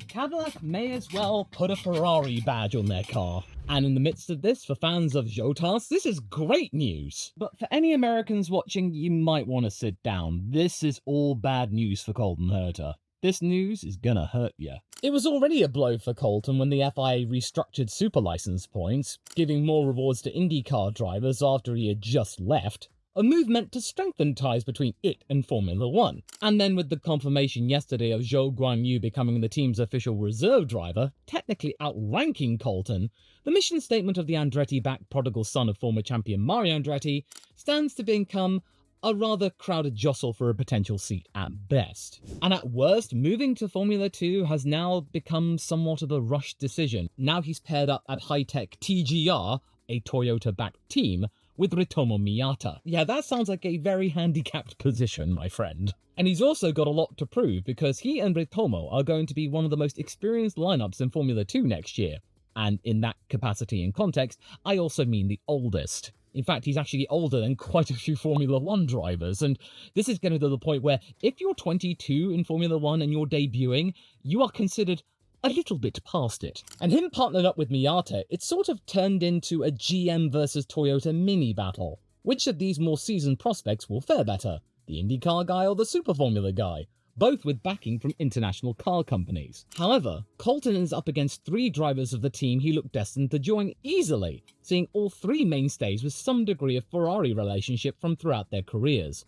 Cadillac may as well put a Ferrari badge on their car. And in the midst of this, for fans of Zhou, this is great news. But for any Americans watching, you might want to sit down. This is all bad news for Colton Herta. This news is gonna hurt ya. It was already a blow for Colton when the FIA restructured super license points, giving more rewards to Indycar drivers after he had just left. A move meant to strengthen ties between it and Formula One. And then with the confirmation yesterday of Zhou Guanyu becoming the team's official reserve driver, technically outranking Colton, the mission statement of the Andretti-backed prodigal son of former champion Mario Andretti stands to become a rather crowded jostle for a potential seat at best. And at worst, moving to Formula 2 has now become somewhat of a rushed decision. Now he's paired up at high-tech TGR, a Toyota-backed team, with Ritomo Miyata. Yeah, that sounds like a very handicapped position, my friend. And he's also got a lot to prove, because he and Ritomo are going to be one of the most experienced lineups in Formula 2 next year. And in that capacity and context, I also mean the oldest. In fact, he's actually older than quite a few Formula 1 drivers, and this is getting to the point where if you're 22 in Formula 1 and you're debuting, you are considered a little bit past it. And him partnered up with Miyata, it sort of turned into a GM versus Toyota mini battle. Which of these more seasoned prospects will fare better? The IndyCar guy or the Super Formula guy? Both with backing from international car companies. However, Colton is up against 3 drivers of the team he looked destined to join easily, seeing all 3 mainstays with some degree of Ferrari relationship from throughout their careers.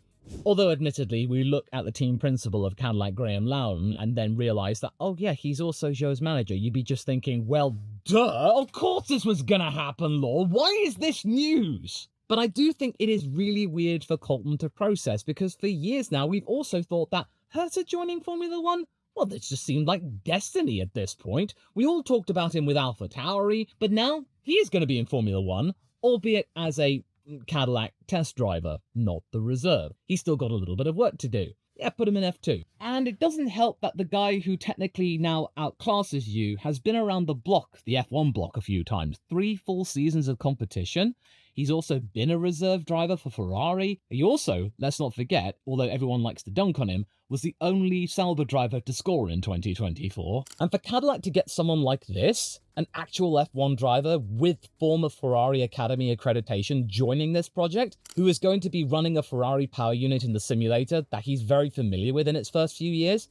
Although admittedly, we look at the team principal of Cadillac, Graham Loudon, and then realise that, oh yeah, he's also Zhou's manager, you'd be just thinking, well, duh, of course this was gonna happen, Law, why is this news? But I do think it is really weird for Colton to process, because for years now, we've also thought that Herta joining Formula 1? Well, this just seemed like destiny at this point. We all talked about him with AlphaTauri, but now he is going to be in Formula 1, albeit as a Cadillac test driver, not the reserve. He's still got a little bit of work to do. Yeah, put him in F2. And it doesn't help that the guy who technically now outclasses you has been around the block, the F1 block, a few times. 3 full seasons of competition. He's also been a reserve driver for Ferrari. He also, let's not forget, although everyone likes to dunk on him, was the only Sauber driver to score in 2024. And for Cadillac to get someone like this, an actual F1 driver with former Ferrari Academy accreditation joining this project, who is going to be running a Ferrari power unit in the simulator that he's very familiar with in its first few years,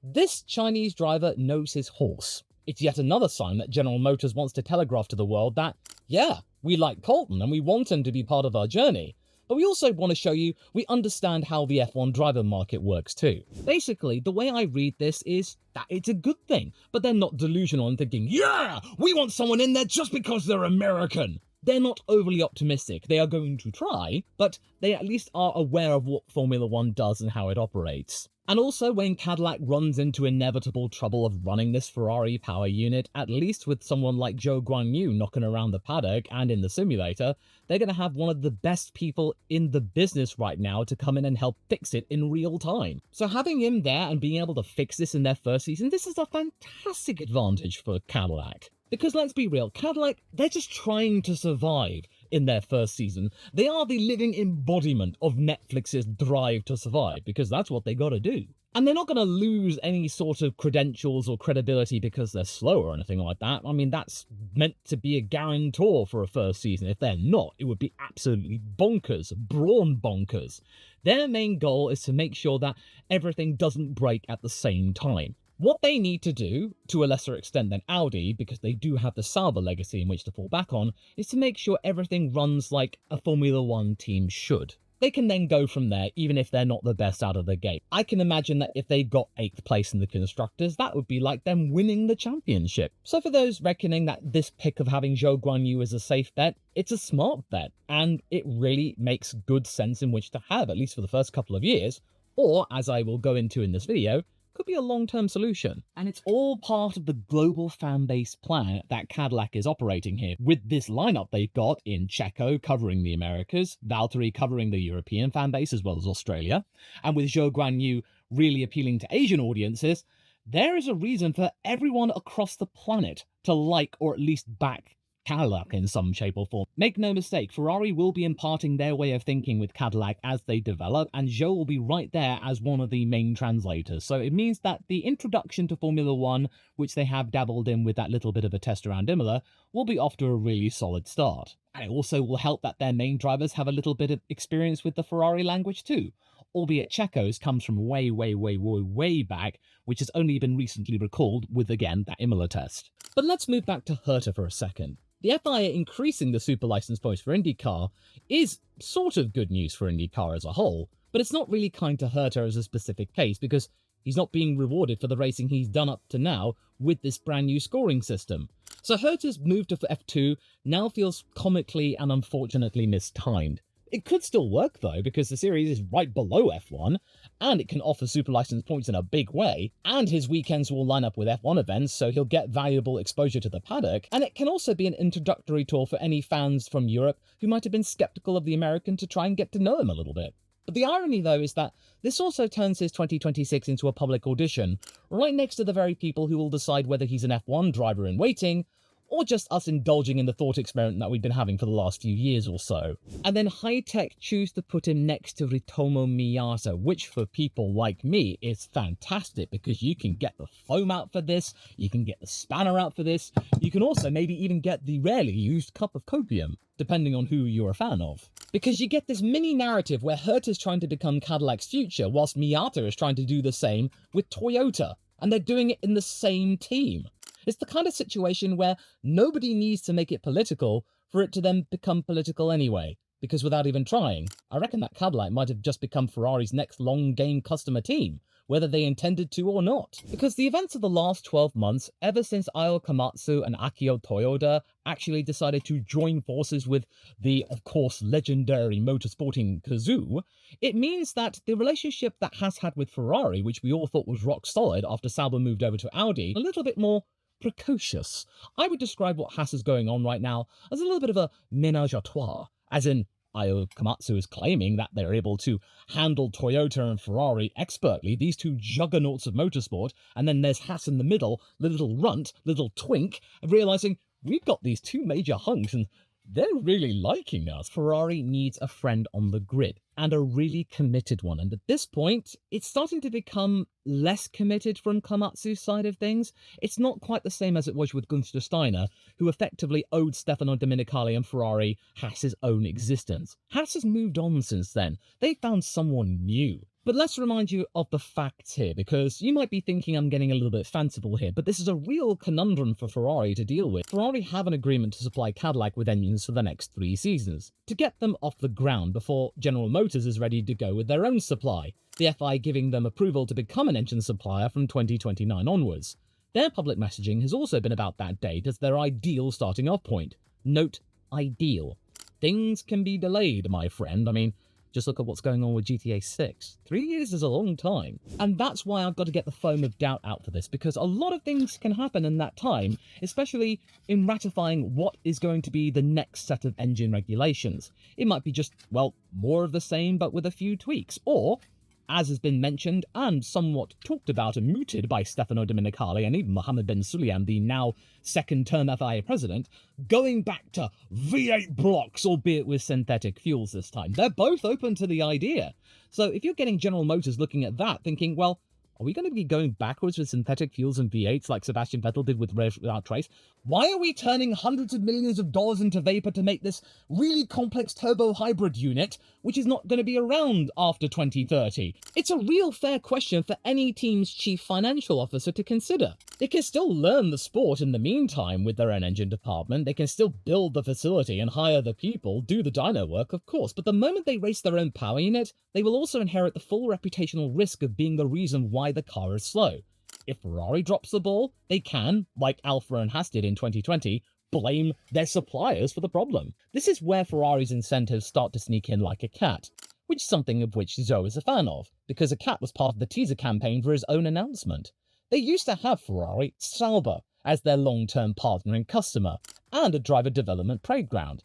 this Chinese driver knows his horse. It's yet another sign that General Motors wants to telegraph to the world that, yeah, we like Colton and we want him to be part of our journey, but we also want to show you we understand how the F1 driver market works too. Basically, the way I read this is that it's a good thing, but they're not delusional and thinking, yeah, we want someone in there just because they're American. They're not overly optimistic. They are going to try, but they at least are aware of what Formula 1 does and how it operates. And also, when Cadillac runs into inevitable trouble of running this Ferrari power unit, at least with someone like Zhou Guanyu knocking around the paddock and in the simulator, they're going to have one of the best people in the business right now to come in and help fix it in real time. So having him there and being able to fix this in their first season, this is a fantastic advantage for Cadillac. Because let's be real, Cadillac, they're just trying to survive in their first season. They are the living embodiment of Netflix's drive to survive, because that's what they gotta do. And they're not gonna lose any sort of credentials or credibility because they're slow or anything like that. I mean, that's meant to be a guarantor for a first season. If they're not, it would be absolutely bonkers, brawn bonkers. Their main goal is to make sure that everything doesn't break at the same time. What they need to do, to a lesser extent than Audi, because they do have the Sauber legacy in which to fall back on, is to make sure everything runs like a Formula 1 team should. They can then go from there, even if they're not the best out of the gate. I can imagine that if they got 8th place in the Constructors, that would be like them winning the championship. So for those reckoning that this pick of having Zhou Guanyu is a safe bet, it's a smart bet, and it really makes good sense in which to have, at least for the first couple of years, or, as I will go into in this video, could be a long-term solution. And it's all part of the global fan base plan that Cadillac is operating here, with this lineup they've got in Checo covering the Americas, Valtteri covering the European fan base as well as Australia, and with Zhou Guanyu really appealing to Asian audiences. There is a reason for everyone across the planet to like or at least back Cadillac in some shape or form. Make no mistake, Ferrari will be imparting their way of thinking with Cadillac as they develop, and Zhou will be right there as one of the main translators. So it means that the introduction to Formula One, which they have dabbled in with that little bit of a test around Imola, will be off to a really solid start. And it also will help that their main drivers have a little bit of experience with the Ferrari language too. Albeit Checo's comes from way back, which has only been recently recalled with, again, that Imola test. But let's move back to Herta for a second. The FIA increasing the super license points for IndyCar is sort of good news for IndyCar as a whole, but it's not really kind to Herta as a specific case because he's not being rewarded for the racing he's done up to now with this brand new scoring system. So Herta's move to F2 now feels comically and unfortunately mistimed. It could still work though, because the series is right below F1, and it can offer super license points in a big way, and his weekends will line up with F1 events, so he'll get valuable exposure to the paddock, and it can also be an introductory tour for any fans from Europe who might have been skeptical of the American to try and get to know him a little bit. But the irony though is that this also turns his 2026 into a public audition, right next to the very people who will decide whether he's an F1 driver in waiting, or just us indulging in the thought experiment that we've been having for the last few years or so. And then high-tech choose to put him next to Ritomo Miyata, which for people like me is fantastic because you can get the foam out for this, you can get the spanner out for this, you can also maybe even get the rarely used cup of copium, depending on who you're a fan of. Because you get this mini narrative where Herta's trying to become Cadillac's future, whilst Miyata is trying to do the same with Toyota, and they're doing it in the same team. It's the kind of situation where nobody needs to make it political for it to then become political anyway, because without even trying, I reckon that Cadillac might have just become Ferrari's next long-game customer team, whether they intended to or not. Because the events of the last 12 months, ever since Io Komatsu and Akio Toyoda actually decided to join forces with the, of course, legendary motorsporting Kazoo, it means that the relationship that Haas had with Ferrari, which we all thought was rock solid after Sauber moved over to Audi, a little bit more precocious. I would describe what Haas is going on right now as a little bit of a ménage à trois, as in Io Komatsu is claiming that they're able to handle Toyota and Ferrari expertly, these two juggernauts of motorsport, and then there's Haas in the middle, the little runt, little twink, realising we've got these two major hunks and they're really liking us. Ferrari needs a friend on the grid, and a really committed one. And at this point, it's starting to become less committed from Komatsu's side of things. It's not quite the same as it was with Gunther Steiner, who effectively owed Stefano Domenicali and Ferrari Haas's own existence. Haas has moved on since then. They found someone new. But let's remind you of the facts here, because you might be thinking I'm getting a little bit fanciful here, but this is a real conundrum for Ferrari to deal with. Ferrari have an agreement to supply Cadillac with engines for the next 3 seasons, to get them off the ground before General Motors is ready to go with their own supply, the FI giving them approval to become an engine supplier from 2029 onwards. Their public messaging has also been about that date as their ideal starting off point. Note, ideal. Things can be delayed, my friend. I mean, just look at what's going on with GTA 6. 3 years is a long time. And that's why I've got to get the foam of doubt out for this, because a lot of things can happen in that time, especially in ratifying what is going to be the next set of engine regulations. It might be just, well, more of the same, but with a few tweaks. Or, as has been mentioned and somewhat talked about and mooted by Stefano Domenicali and even Mohammed Ben Sulayem, the now second-term FIA president, going back to V8 blocks, albeit with synthetic fuels this time. They're both open to the idea. So if you're getting General Motors looking at that, thinking, well, are we going to be going backwards with synthetic fuels and V8s like Sebastian Vettel did with Rev Without Trace? Why are we turning hundreds of millions of dollars into vapor to make this really complex turbo hybrid unit, which is not going to be around after 2030? It's a real fair question for any team's chief financial officer to consider. They can still learn the sport in the meantime with their own engine department. They can still build the facility and hire the people, do the dyno work, of course. But the moment they race their own power unit, they will also inherit the full reputational risk of being the reason why the car is slow. If Ferrari drops the ball, they can, like Alfa and Haas did in 2020, blame their suppliers for the problem. This is where Ferrari's incentives start to sneak in like a cat, which is something of which Zhou is a fan of, because a cat was part of the teaser campaign for his own announcement. They used to have Ferrari Sauber as their long-term partner and customer, and a driver development playground.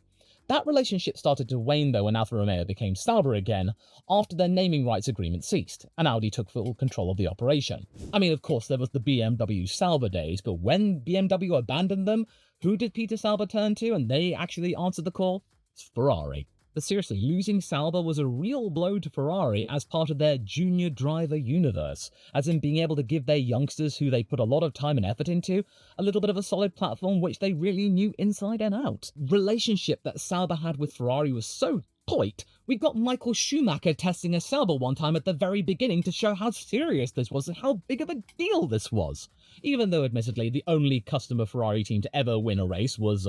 That relationship started to wane though when Alfa Romeo became Sauber again after their naming rights agreement ceased, and Audi took full control of the operation. I mean, of course, there was the BMW Sauber days, but when BMW abandoned them, who did Peter Sauber turn to and they actually answered the call? It's Ferrari. But seriously, losing Sauber was a real blow to Ferrari as part of their junior driver universe, as in being able to give their youngsters who they put a lot of time and effort into a little bit of a solid platform which they really knew inside and out. Relationship that Sauber had with Ferrari was so tight, we got Michael Schumacher testing a Sauber one time at the very beginning to show how serious this was and how big of a deal this was. Even though, admittedly, the only customer Ferrari team to ever win a race was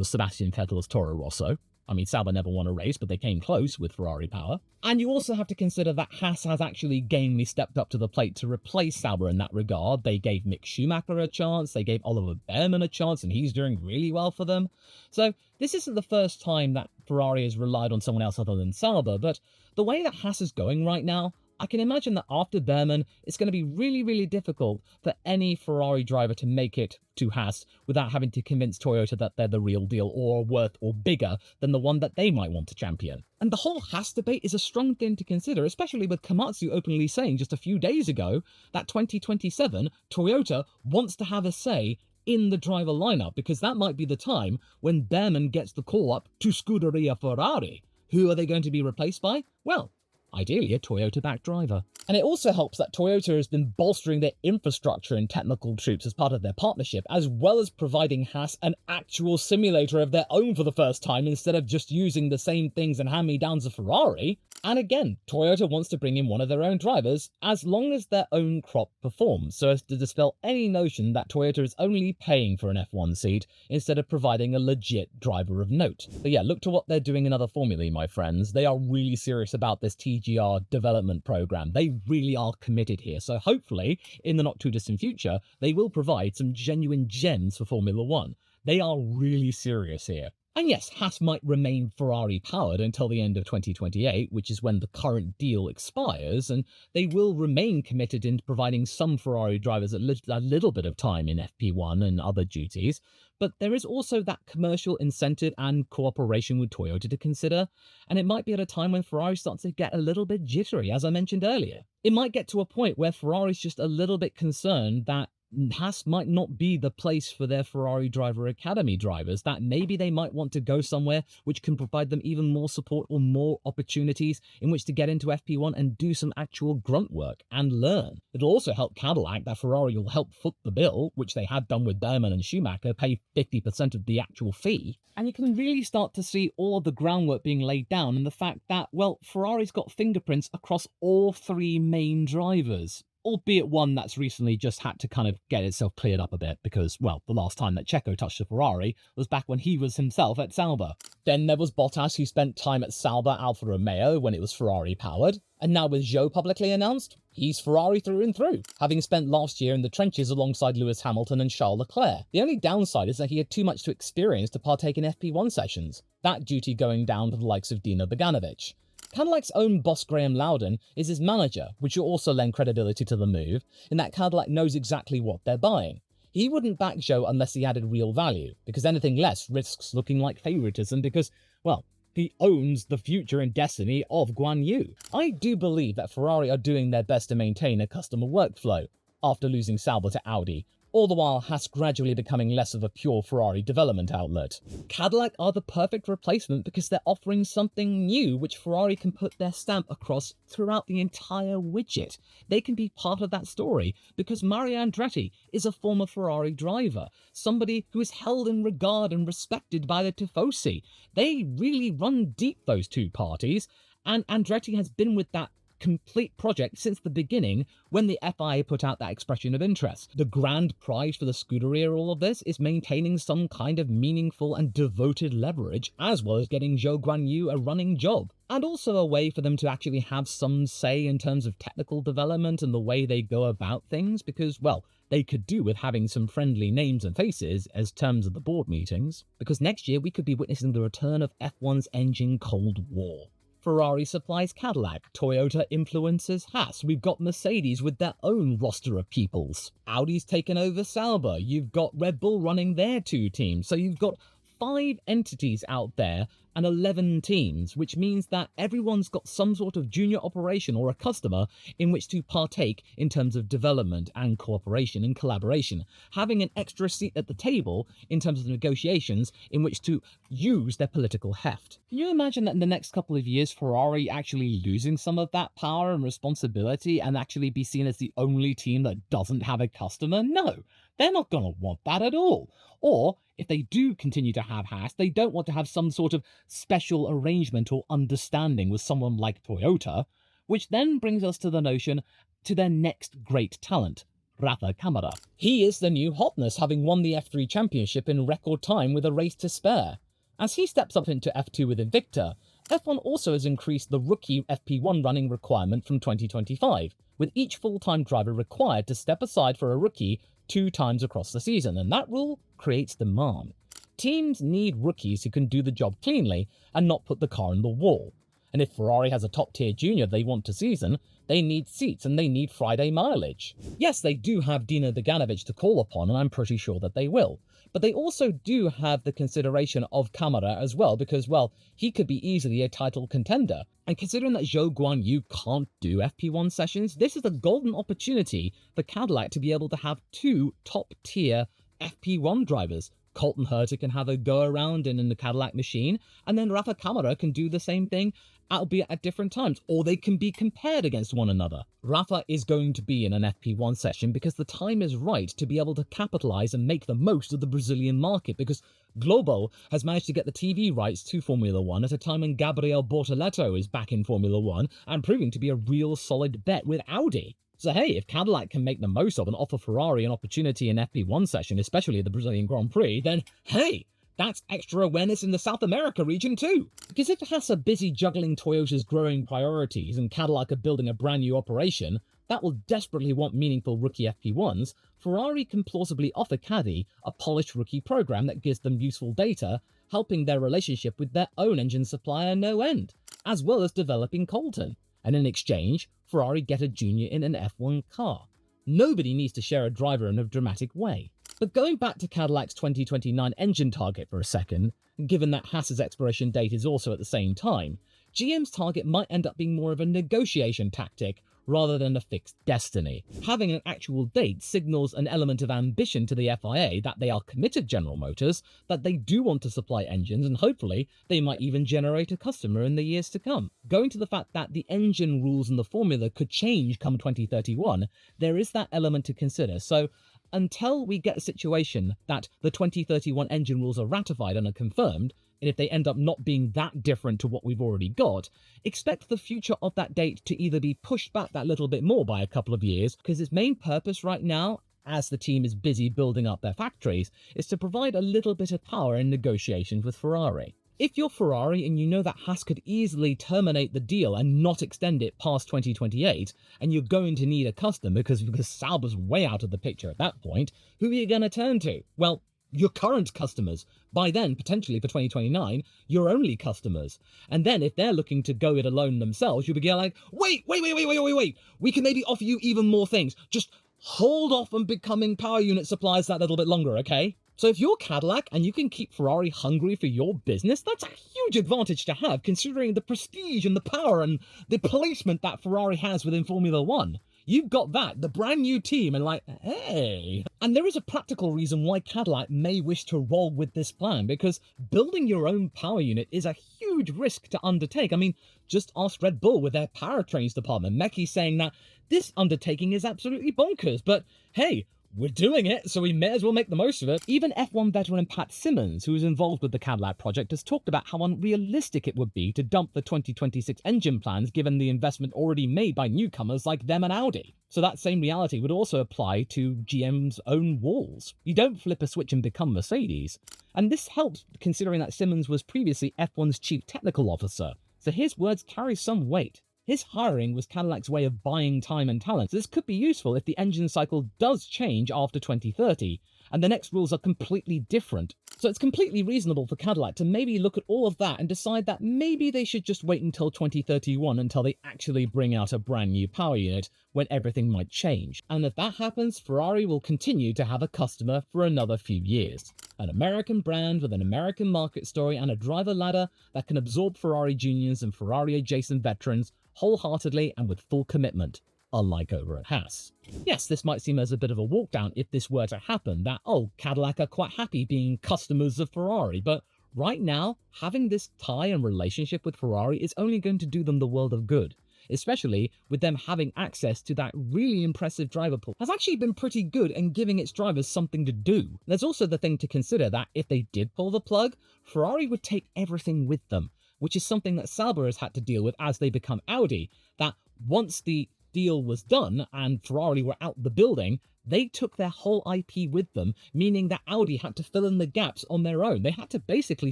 Sebastian Vettel's Toro Rosso. I mean, Sauber never won a race, but they came close with Ferrari power. And you also have to consider that Haas has actually gamely stepped up to the plate to replace Sauber in that regard. They gave Mick Schumacher a chance, they gave Oliver Behrman a chance, and he's doing really well for them. So this isn't the first time that Ferrari has relied on someone else other than Sauber, but the way that Haas is going right now, I can imagine that after Behrman, it's going to be really, really difficult for any Ferrari driver to make it to Haas without having to convince Toyota that they're the real deal or worth or bigger than the one that they might want to champion. And the whole Haas debate is a strong thing to consider, especially with Komatsu openly saying just a few days ago that 2027, Toyota wants to have a say in the driver lineup, because that might be the time when Behrman gets the call up to Scuderia Ferrari. Who are they going to be replaced by? Well, ideally a Toyota-backed driver. And it also helps that Toyota has been bolstering their infrastructure and technical troops as part of their partnership, as well as providing Haas an actual simulator of their own for the first time instead of just using the same things and hand-me-downs of Ferrari. And again, Toyota wants to bring in one of their own drivers as long as their own crop performs, so as to dispel any notion that Toyota is only paying for an F1 seat instead of providing a legit driver of note. But yeah, look to what they're doing in other formulae, my friends. They are really serious about this TGR development program. They really are committed here, so hopefully, in the not too distant future, they will provide some genuine gems for Formula One. They are really serious here. And yes, Haas might remain Ferrari-powered until the end of 2028, which is when the current deal expires, and they will remain committed in providing some Ferrari drivers a little bit of time in FP1 and other duties, but there is also that commercial incentive and cooperation with Toyota to consider, and it might be at a time when Ferrari starts to get a little bit jittery, as I mentioned earlier. It might get to a point where Ferrari's just a little bit concerned that Haas might not be the place for their Ferrari Driver Academy drivers, that maybe they might want to go somewhere which can provide them even more support or more opportunities in which to get into FP1 and do some actual grunt work and learn. It'll also help Cadillac that Ferrari will help foot the bill, which they have done with Behrman and Schumacher, pay 50% of the actual fee. And you can really start to see all of the groundwork being laid down and the fact that, well, Ferrari's got fingerprints across all three main drivers. Albeit one that's recently just had to kind of get itself cleared up a bit because, well, the last time that Checo touched a Ferrari was back when he was himself at Sauber. Then there was Bottas, who spent time at Sauber Alfa Romeo when it was Ferrari-powered. And now with Zhou publicly announced, he's Ferrari through and through, having spent last year in the trenches alongside Lewis Hamilton and Charles Leclerc. The only downside is that he had too much to experience to partake in FP1 sessions, that duty going down to the likes of Dino Beganovic. Cadillac's own boss Graham Loudon is his manager, which will also lend credibility to the move, in that Cadillac knows exactly what they're buying. He wouldn't back Zhou unless he added real value, because anything less risks looking like favoritism because, well, he owns the future and destiny of Guanyu. I do believe that Ferrari are doing their best to maintain a customer workflow, after losing Sauber to Audi, all the while Haas gradually becoming less of a pure Ferrari development outlet. Cadillac are the perfect replacement because they're offering something new which Ferrari can put their stamp across throughout the entire widget. They can be part of that story because Mario Andretti is a former Ferrari driver, somebody who is held in regard and respected by the Tifosi. They really run deep, those two parties, and Andretti has been with that complete project since the beginning when the FIA put out that expression of interest. The grand prize for the Scuderia all of this is maintaining some kind of meaningful and devoted leverage, as well as getting Zhou Guanyu a running job. And also a way for them to actually have some say in terms of technical development and the way they go about things, because, well, they could do with having some friendly names and faces as terms of the board meetings, because next year we could be witnessing the return of F1's engine Cold War. Ferrari supplies Cadillac, Toyota influences Haas, we've got Mercedes with their own roster of peoples. Audi's taken over Sauber, you've got Red Bull running their two teams, so you've got 5 entities out there and 11 teams, which means that everyone's got some sort of junior operation or a customer in which to partake in terms of development and cooperation and collaboration, having an extra seat at the table in terms of negotiations in which to use their political heft. Can you imagine that in the next couple of years, Ferrari actually losing some of that power and responsibility and actually be seen as the only team that doesn't have a customer? No, they're not going to want that at all. Or, if they do continue to have Haas, they don't want to have some sort of special arrangement or understanding with someone like Toyota, which then brings us to the notion to their next great talent, Rafael Camara. He is the new hotness, having won the F3 championship in record time with a race to spare. As he steps up into F2 with Invicta, F1 also has increased the rookie FP1 running requirement from 2025, with each full-time driver required to step aside for a rookie 2 times across the season, and that rule creates demand. Teams need rookies who can do the job cleanly and not put the car in the wall. And if Ferrari has a top-tier junior they want to season, they need seats and they need Friday mileage. Yes, they do have Dino Deganovic to call upon, and I'm pretty sure that they will. But they also do have the consideration of Camara as well, because, well, he could be easily a title contender. And considering that Zhou Guanyu can't do FP1 sessions, this is a golden opportunity for Cadillac to be able to have 2 top-tier FP1 drivers. Colton Herta can have a go-around in the Cadillac machine, and then Rafael Camara can do the same thing, albeit at different times, or they can be compared against one another. Rafa is going to be in an FP1 session because the time is right to be able to capitalize and make the most of the Brazilian market, because Globo has managed to get the TV rights to Formula 1 at a time when Gabriel Bortoleto is back in Formula 1 and proving to be a real solid bet with Audi. So hey, if Cadillac can make the most of and offer Ferrari an opportunity in FP1 session, especially the Brazilian Grand Prix, then hey, that's extra awareness in the South America region too. Because if Haas are busy juggling Toyota's growing priorities and Cadillac are building a brand new operation that will desperately want meaningful rookie FP1s, Ferrari can plausibly offer Caddy a polished rookie program that gives them useful data, helping their relationship with their own engine supplier no end, as well as developing Colton. And in exchange, Ferrari get a junior in an F1 car. Nobody needs to share a driver in a dramatic way. But going back to Cadillac's 2029 engine target for a second, given that Haas's expiration date is also at the same time, GM's target might end up being more of a negotiation tactic rather than a fixed destiny. Having an actual date signals an element of ambition to the FIA that they are committed General Motors, that they do want to supply engines, and hopefully they might even generate a customer in the years to come. Going to the fact that the engine rules and the formula could change come 2031, there is that element to consider. So until we get a situation that the 2031 engine rules are ratified and are confirmed, and if they end up not being that different to what we've already got, expect the future of that date to either be pushed back that little bit more by a couple of years, because its main purpose right now, as the team is busy building up their factories, is to provide a little bit of power in negotiations with Ferrari. If you're Ferrari and you know that Haas could easily terminate the deal and not extend it past 2028, and you're going to need a customer because Sauber's way out of the picture at that point, who are you going to turn to? Well, your current customers. By then, potentially for 2029, your only customers. And then if they're looking to go it alone themselves, you'll be like, wait, we can maybe offer you even more things. Just hold off on becoming power unit suppliers that little bit longer, okay? So if you're Cadillac and you can keep Ferrari hungry for your business, that's a huge advantage to have, considering the prestige and the power and the placement that Ferrari has within Formula 1. You've got that, the brand new team, and like, hey. And there is a practical reason why Cadillac may wish to roll with this plan, because building your own power unit is a huge risk to undertake. I mean, just ask Red Bull with their powertrains department. Mekki saying that this undertaking is absolutely bonkers, but hey, we're doing it, so we may as well make the most of it. Even F1 veteran Pat Simmons, who is involved with the Cadillac project, has talked about how unrealistic it would be to dump the 2026 engine plans given the investment already made by newcomers like them and Audi. So that same reality would also apply to GM's own walls. You don't flip a switch and become Mercedes. And this helps considering that Simmons was previously F1's chief technical officer, so his words carry some weight. His hiring was Cadillac's way of buying time and talent. So this could be useful if the engine cycle does change after 2030, and the next rules are completely different. So it's completely reasonable for Cadillac to maybe look at all of that and decide that maybe they should just wait until 2031 until they actually bring out a brand new power unit, when everything might change. And if that happens, Ferrari will continue to have a customer for another few years. An American brand with an American market story and a driver ladder that can absorb Ferrari juniors and Ferrari-adjacent veterans wholeheartedly and with full commitment, unlike over at Haas. Yes, this might seem as a bit of a walk down if this were to happen, that, oh, Cadillac are quite happy being customers of Ferrari, but right now, having this tie and relationship with Ferrari is only going to do them the world of good, especially with them having access to that really impressive driver pool. Has actually been pretty good and giving its drivers something to do. There's also the thing to consider that if they did pull the plug, Ferrari would take everything with them, which is something that Sauber has had to deal with as they become Audi, that once the deal was done and Ferrari were out the building, they took their whole IP with them, meaning that Audi had to fill in the gaps on their own. They had to basically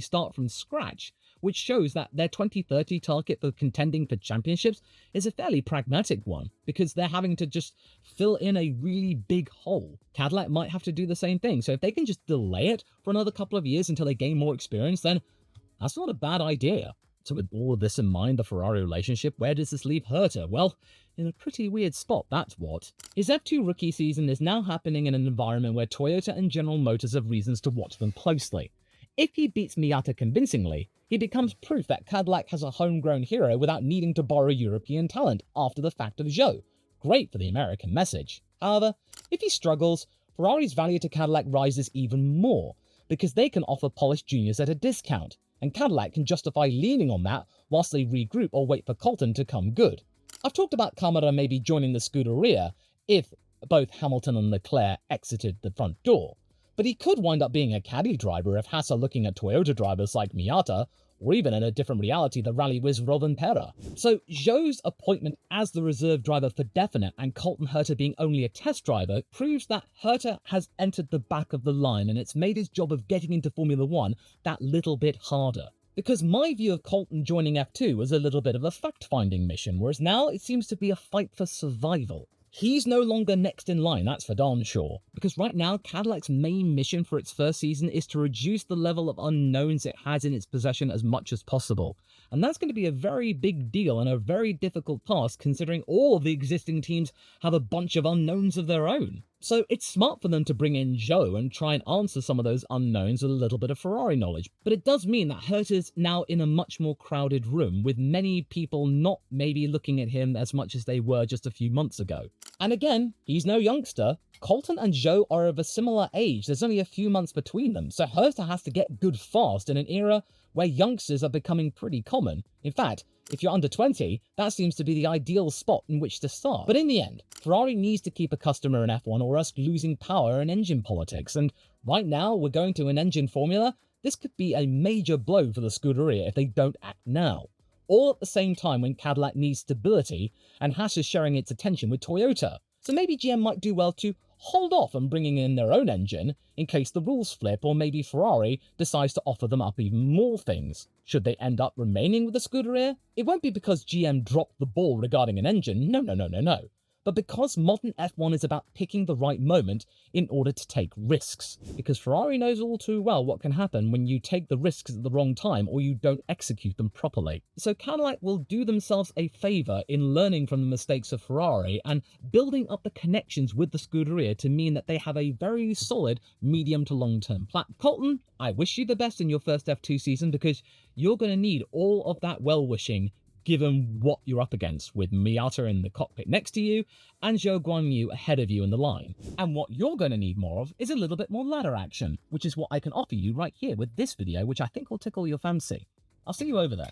start from scratch, which shows that their 2030 target for contending for championships is a fairly pragmatic one, because they're having to just fill in a really big hole. Cadillac might have to do the same thing, so if they can just delay it for another couple of years until they gain more experience, then that's not a bad idea. So with all of this in mind, the Ferrari relationship, where does this leave Herta? Well, in a pretty weird spot, that's what. His F2 rookie season is now happening in an environment where Toyota and General Motors have reasons to watch them closely. If he beats Miata convincingly, he becomes proof that Cadillac has a homegrown hero without needing to borrow European talent after the fact of Zhou. Great for the American message. However, if he struggles, Ferrari's value to Cadillac rises even more, because they can offer polished juniors at a discount, and Cadillac can justify leaning on that whilst they regroup or wait for Colton to come good. I've talked about Camara maybe joining the Scuderia if both Hamilton and Leclerc exited the front door, but he could wind up being a caddy driver if Haas are looking at Toyota drivers like Miata, or even in a different reality, the rally whiz Robin Pera. So Zhou's appointment as the reserve driver for definite and Colton Herta being only a test driver proves that Herta has entered the back of the line, and it's made his job of getting into Formula 1 that little bit harder. Because my view of Colton joining F2 was a little bit of a fact-finding mission, whereas now it seems to be a fight for survival. He's no longer next in line, that's for darn sure, because right now Cadillac's main mission for its first season is to reduce the level of unknowns it has in its possession as much as possible. And that's going to be a very big deal and a very difficult task, considering all of the existing teams have a bunch of unknowns of their own. So it's smart for them to bring in Zhou and try and answer some of those unknowns with a little bit of Ferrari knowledge. But it does mean that Herta's now in a much more crowded room, with many people not maybe looking at him as much as they were just a few months ago. And again, he's no youngster. Colton and Zhou are of a similar age. There's only a few months between them, so Herta has to get good fast in an era where youngsters are becoming pretty common. In fact, if you're under 20, that seems to be the ideal spot in which to start. But in the end, Ferrari needs to keep a customer in F1 or risk losing power in engine politics. And right now, we're going to an engine formula. This could be a major blow for the Scuderia if they don't act now. All at the same time when Cadillac needs stability and Haas is sharing its attention with Toyota. So maybe GM might do well to hold off on bringing in their own engine in case the rules flip, or maybe Ferrari decides to offer them up even more things. Should they end up remaining with the Scuderia, it won't be because GM dropped the ball regarding an engine, no. But because modern F1 is about picking the right moment in order to take risks. Because Ferrari knows all too well what can happen when you take the risks at the wrong time or you don't execute them properly. So Cadillac will do themselves a favour in learning from the mistakes of Ferrari and building up the connections with the Scuderia to mean that they have a very solid medium to long-term plan. Colton, I wish you the best in your first F2 season, because you're going to need all of that well-wishing given what you're up against, with Miata in the cockpit next to you and Zhou Guanyu ahead of you in the line. And what you're going to need more of is a little bit more ladder action, which is what I can offer you right here with this video, which I think will tickle your fancy. I'll see you over there.